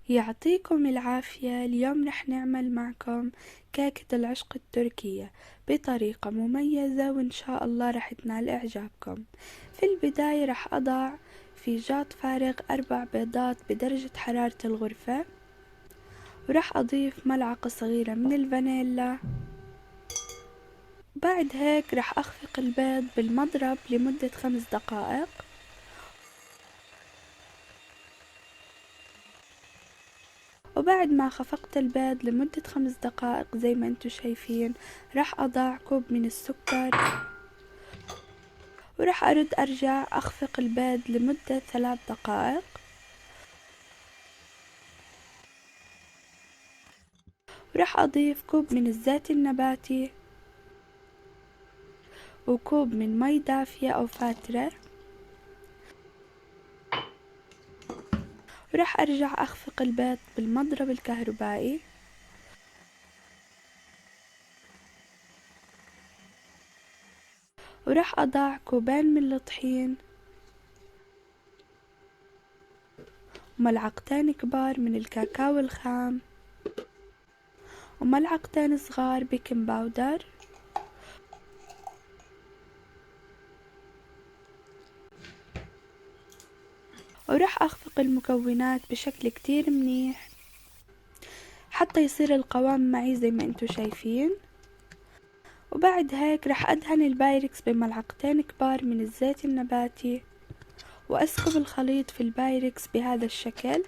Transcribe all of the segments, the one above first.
يعطيكم العافية. اليوم رح نعمل معكم كيكة العشق التركية بطريقة مميزة وإن شاء الله رح تنال إعجابكم. في البداية رح أضع في جاط فارغ 4 بيضات بدرجة حرارة الغرفة، ورح أضيف ملعقة صغيرة من الفانيلا. بعد هيك رح أخفق البيض بالمضرب لمدة 5 دقائق، وبعد ما خفقت البيض لمدة 5 دقائق زي ما انتو شايفين راح أضع كوب من السكر، وراح أرجع أخفق البيض لمدة 3 دقائق، وراح أضيف كوب من الزيت النباتي وكوب من مي دافية أو فاترة، وراح أرجع أخفق البيض بالمضرب الكهربائي، وراح أضع كوبين من الطحين وملعقتين كبار من الكاكاو الخام وملعقتين صغار بيكنج باودر، وراح أخفق المكونات بشكل كتير منيح حتى يصير القوام معي زي ما انتو شايفين. وبعد هيك راح أدهن البايركس بملعقتين كبار من الزيت النباتي وأسكب الخليط في البايركس بهذا الشكل،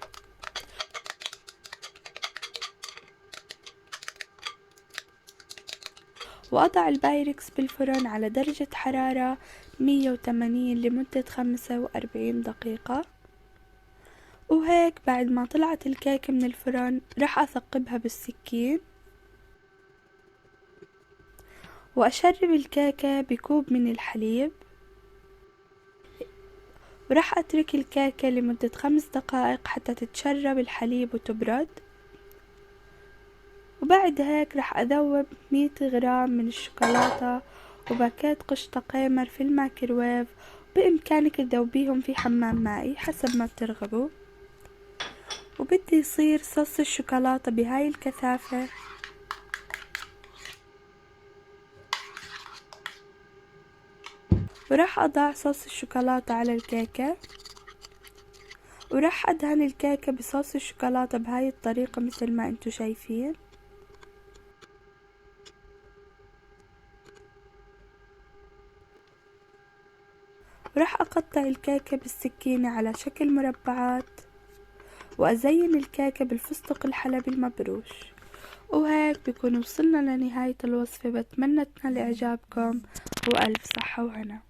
وأضع البايركس بالفرن على درجة حرارة 180 لمدة 45 دقيقة. وهيك بعد ما طلعت الكيكة من الفرن راح أثقبها بالسكين وأشرب الكيكة بكوب من الحليب، وراح أترك الكيكة لمدة 5 دقائق حتى تتشرب الحليب وتبرد. وبعد هيك راح أذوب 100 غرام من الشوكولاتة وباكيت قشطة قيمر في الميكروويف، بإمكانك تذوبيهم في حمام مائي حسب ما بترغبوا. وبدي يصير صوص الشوكولاتة بهاي الكثافة، وراح أضع صوص الشوكولاتة على الكيكة، وراح أدهن الكيكة بصوص الشوكولاتة بهاي الطريقة مثل ما انتو شايفين. وراح أقطع الكيكة بالسكينة على شكل مربعات وأزين الكيكة بالفستق الحلبي المبروش. وهيك بكون وصلنا لنهاية الوصفة. بتمنى تنال إعجابكم وألف صحة وهنا.